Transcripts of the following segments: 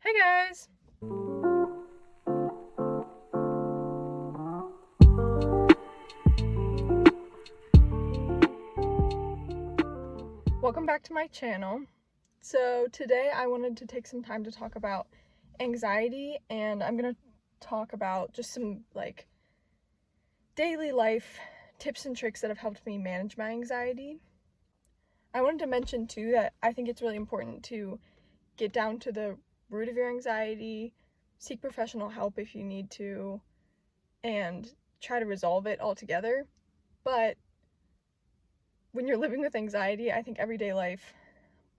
Hey guys! Welcome back to my channel. So today I wanted to take some time to talk about anxiety, and I'm going to talk about just some daily life tips and tricks that have helped me manage my anxiety. I wanted to mention too that I think it's really important to get down to the root of your anxiety, seek professional help if you need to, and try to resolve it altogether. But when you're living with anxiety, I think everyday life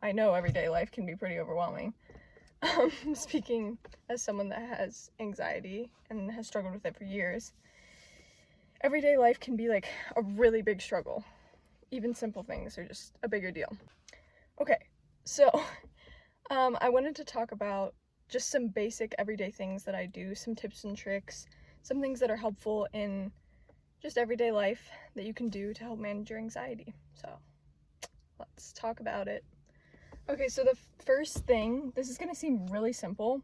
can be pretty overwhelming. Speaking as someone that has anxiety and has struggled with it for years, everyday life can be like a really big struggle. Even simple things are just a bigger deal. Okay, so I wanted to talk about just some basic everyday things that I do, some tips and tricks, some things that are helpful in just everyday life that you can do to help manage your anxiety. So let's talk about it. Okay, so the first thing, this is going to seem really simple,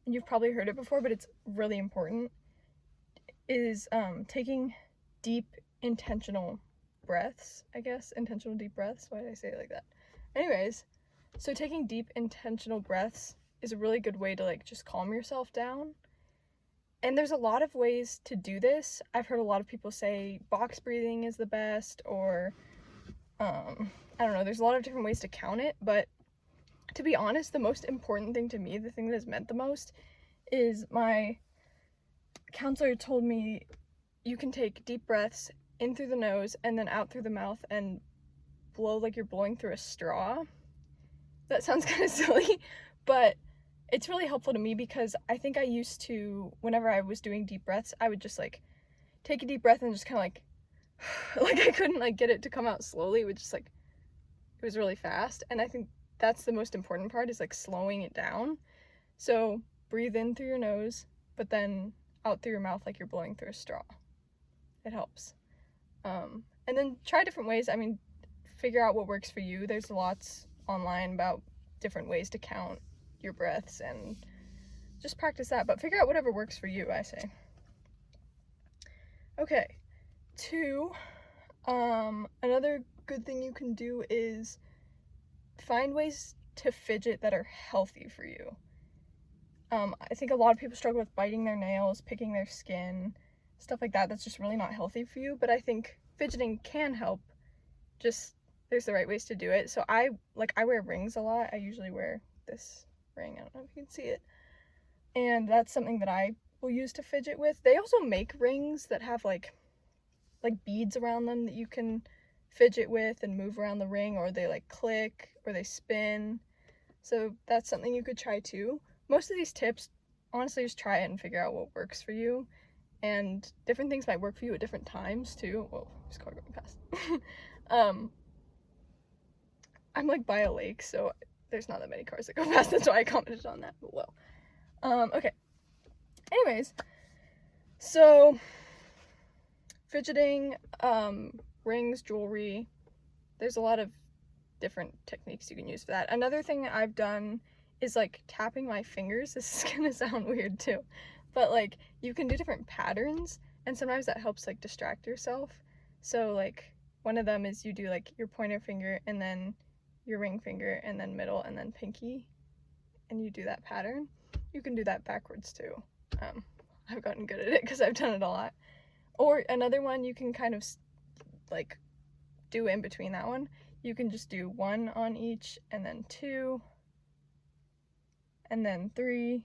and you've probably heard it before, but it's really important, is taking deep, intentional breaths, I guess. Intentional deep breaths. Why did I say it like that? Anyways, so taking deep, intentional breaths is a really good way to just calm yourself down. And there's a lot of ways to do this. I've heard a lot of people say box breathing is the best, or I don't know, there's a lot of different ways to count it, but to be honest, the most important thing to me, the thing that has meant the most, is my counselor told me you can take deep breaths in through the nose and then out through the mouth and blow like you're blowing through a straw. That sounds kind of silly, but it's really helpful to me because I think I used to, whenever I was doing deep breaths, I would just take a deep breath and just kind of I couldn't get it to come out slowly. It would just it was really fast. And I think that's the most important part, is slowing it down. So breathe in through your nose, but then out through your mouth like you're blowing through a straw. It helps. And then try different ways. I mean, figure out what works for you. There's lots online about different ways to count your breaths, and just practice that, but figure out whatever works for you, I say. Okay, 2, another good thing you can do is find ways to fidget that are healthy for you. I think a lot of people struggle with biting their nails, picking their skin, stuff like that. That's just really not healthy for you, but I think fidgeting can help. Just, there's the right ways to do it. So I wear rings a lot. I usually wear this ring. I don't know if you can see it. And that's something that I will use to fidget with. They also make rings that have like beads around them that you can fidget with and move around the ring, or they click or they spin. So that's something you could try too. Most of these tips, honestly, just try it and figure out what works for you. And different things might work for you at different times too. Whoa, there's a car going past. I'm by a lake, so there's not that many cars that go past. That's why I commented on that. But whoa. Okay. Anyways, so fidgeting, rings, jewelry, there's a lot of different techniques you can use for that. Another thing I've done is tapping my fingers. This is gonna sound weird too, but you can do different patterns, and sometimes that helps distract yourself. So one of them is you do your pointer finger and then your ring finger and then middle and then pinky, and you do that pattern. You can do that backwards too. I've gotten good at it because I've done it a lot. Or another one you can kind of do in between that one. You can just do 1 on each, and then 2, and then 3,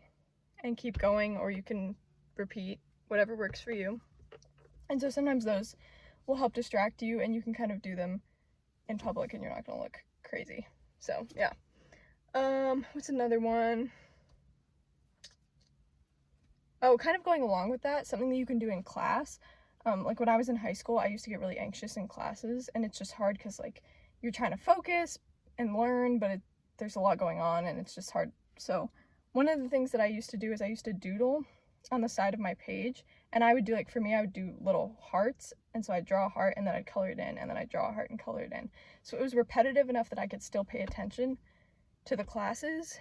and keep going, or you can repeat, whatever works for you. And so sometimes those will help distract you, and you can kind of do them in public and you're not gonna look crazy. So yeah. What's another one? Oh, kind of going along with that, something that you can do in class. When I was in high school, I used to get really anxious in classes, and it's just hard because you're trying to focus and learn, but there's a lot going on and it's just hard. So one of the things that I used to do is I used to doodle on the side of my page, and I would do for me, I would do little hearts, and so I'd draw a heart and then I'd color it in, and then I'd draw a heart and color it in. So it was repetitive enough that I could still pay attention to the classes,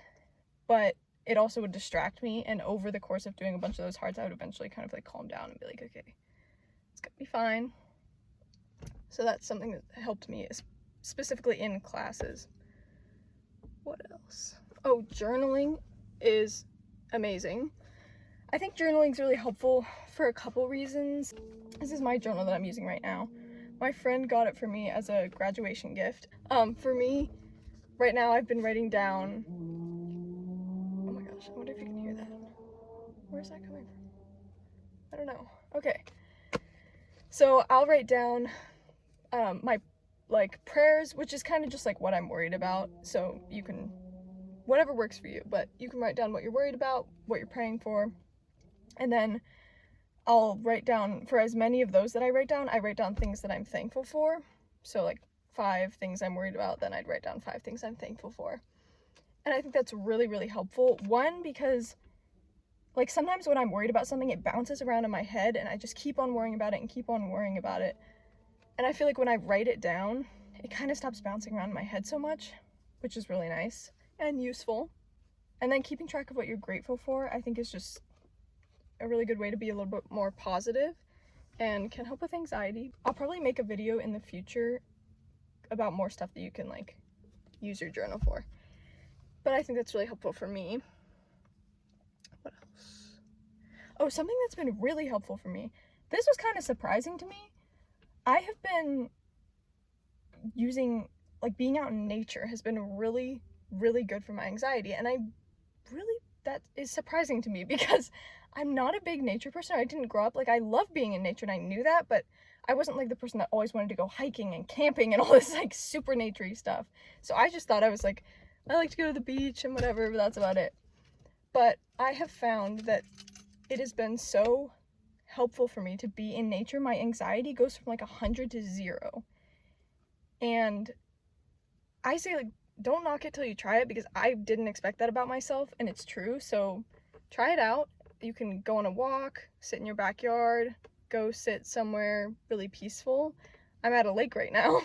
but it also would distract me, and over the course of doing a bunch of those hearts, I would eventually kind of like calm down and be like, okay, it's gonna be fine. So that's something that helped me, specifically in classes. What else? Oh, journaling is amazing. I think journaling is really helpful for a couple reasons. This is my journal that I'm using right now. My friend got it for me as a graduation gift. For me, right now I've been writing down, oh my gosh, I wonder if you can hear that. Where's that coming from? I don't know. Okay. So I'll write down my like prayers, which is kind of just like what I'm worried about. So you can, whatever works for you, but you can write down what you're worried about, what you're praying for. And then I'll write down, for as many of those that I write down things that I'm thankful for. So like 5 things I'm worried about, then I'd write down 5 things I'm thankful for. And I think that's really, really helpful. One, because like sometimes when I'm worried about something, it bounces around in my head and I just keep on worrying about it and keep on worrying about it. And I feel like when I write it down, it kind of stops bouncing around in my head so much, which is really nice and useful. And then keeping track of what you're grateful for, I think is just a really good way to be a little bit more positive and can help with anxiety. I'll probably make a video in the future about more stuff that you can like use your journal for. But I think that's really helpful for me. What else? Oh, something that's been really helpful for me. This was kind of surprising to me. I have been using, like, being out in nature has been really, really good for my anxiety. And that is surprising to me because I'm not a big nature person. I didn't grow up, like, I love being in nature and I knew that, but I wasn't like the person that always wanted to go hiking and camping and all this like super naturey stuff. So I just thought I was like, I like to go to the beach and whatever, but that's about it. But I have found that it has been so helpful for me to be in nature. My anxiety goes from like 100 to 0. And I say, like, don't knock it till you try it, because I didn't expect that about myself, and it's true. So try it out. You can go on a walk, sit in your backyard, go sit somewhere really peaceful. I'm at a lake right now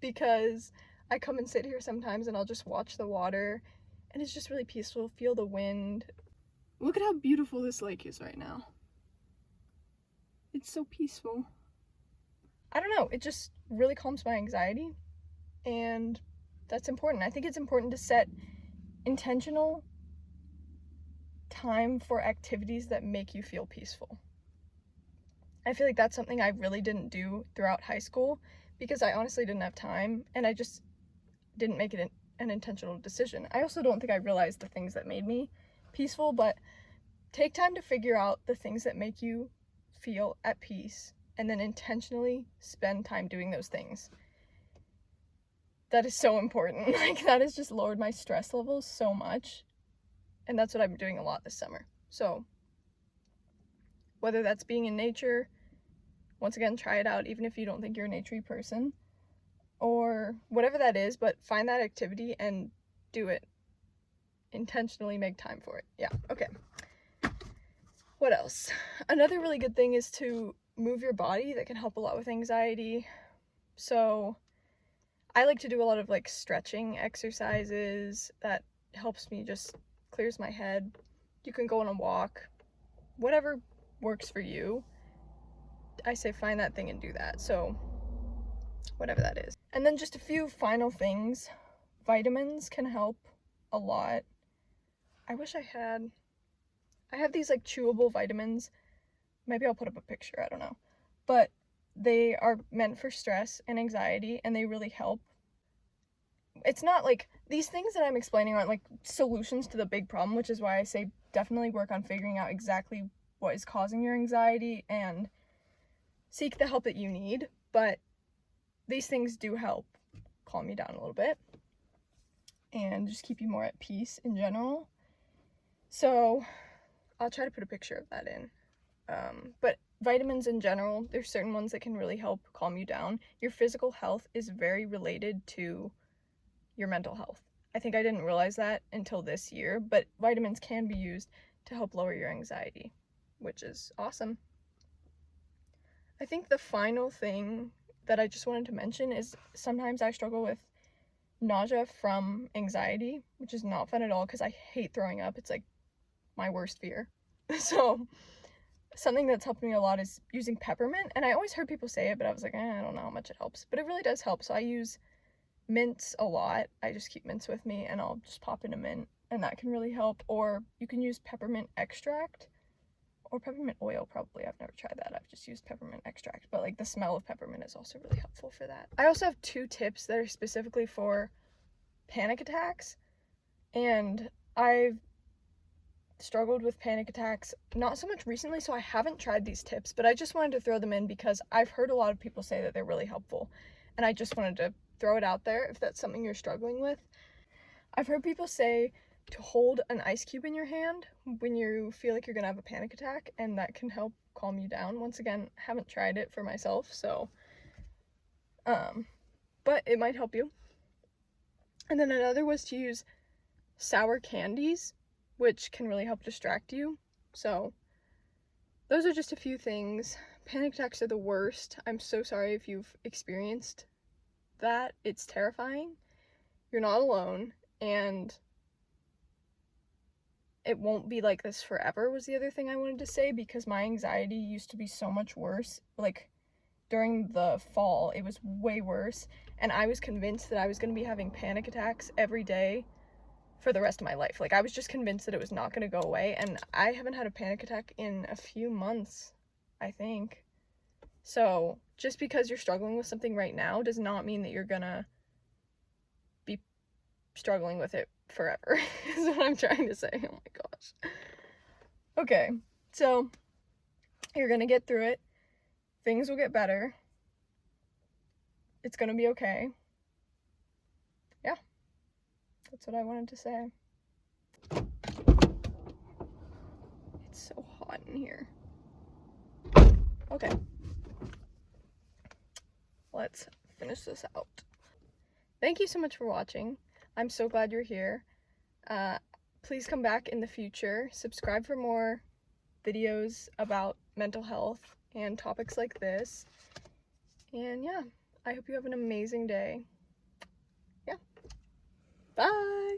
because I come and sit here sometimes and I'll just watch the water, and it's just really peaceful. Feel the wind. Look at how beautiful this lake is right now. It's so peaceful. I don't know, it just really calms my anxiety, and that's important. I think it's important to set intentional time for activities that make you feel peaceful. I feel like that's something I really didn't do throughout high school because I honestly didn't have time, and I just didn't make it an intentional decision. I also don't think I realized the things that made me peaceful, but take time to figure out the things that make you feel at peace and then intentionally spend time doing those things. That is so important. Like, that has just lowered my stress levels so much, and that's what I'm doing a lot this summer. So whether that's being in nature, once again, try it out even if you don't think you're a naturey person, or whatever that is, but find that activity and do it. Intentionally make time for it. Yeah, okay. What else? Another really good thing is to move your body. That can help a lot with anxiety. So I like to do a lot of like stretching exercises. That helps me, just clears my head. You can go on a walk, whatever works for you. I say find that thing and do that. So whatever that is. And then just a few final things. Vitamins can help a lot. I wish I have these like chewable vitamins. Maybe I'll put up a picture, I don't know. But they are meant for stress and anxiety, and they really help. It's not like, these things that I'm explaining aren't like solutions to the big problem, which is why I say definitely work on figuring out exactly what is causing your anxiety and seek the help that you need. But these things do help calm you down a little bit and just keep you more at peace in general. So I'll try to put a picture of that in. But vitamins in general, there's certain ones that can really help calm you down. Your physical health is very related to your mental health. I think I didn't realize that until this year, but vitamins can be used to help lower your anxiety, which is awesome. I think the final thing that I just wanted to mention is sometimes I struggle with nausea from anxiety, which is not fun at all because I hate throwing up. It's like my worst fear. So something that's helped me a lot is using peppermint, and I always heard people say it, but I was like, I don't know how much it helps, but it really does help. So I use mints a lot. I just keep mints with me, and I'll just pop in a mint, and that can really help. Or you can use peppermint extract or peppermint oil. Probably I've never tried that. I've just used peppermint extract, but like the smell of peppermint is also really helpful for that. I also have 2 tips that are specifically for panic attacks, and I've struggled with panic attacks not so much recently, so I haven't tried these tips, but I just wanted to throw them in because I've heard a lot of people say that they're really helpful, and I just wanted to throw it out there if that's something you're struggling with. I've heard people say to hold an ice cube in your hand when you feel like you're gonna have a panic attack, and that can help calm you down. Once again, haven't tried it for myself, so but it might help you. And then another was to use sour candies, which can really help distract you. So those are just a few things. Panic attacks are the worst. I'm so sorry if you've experienced that. It's terrifying. You're not alone, and it won't be like this forever was the other thing I wanted to say, because my anxiety used to be so much worse. Like during the fall, it was way worse, and I was convinced that I was going to be having panic attacks every day for the rest of my life. Like I was just convinced that it was not going to go away, and I haven't had a panic attack in a few months, I think. So just because you're struggling with something right now does not mean that you're gonna be struggling with it forever, is what I'm trying to say. Oh my gosh. Okay, so you're gonna get through it. Things will get better. It's gonna be okay. Yeah, that's what I wanted to say. It's so hot in here. Okay, let's finish this out. Thank you so much for watching. I'm so glad you're here. Please come back in the future. Subscribe for more videos about mental health and topics like this. And yeah, I hope you have an amazing day. Yeah. Bye!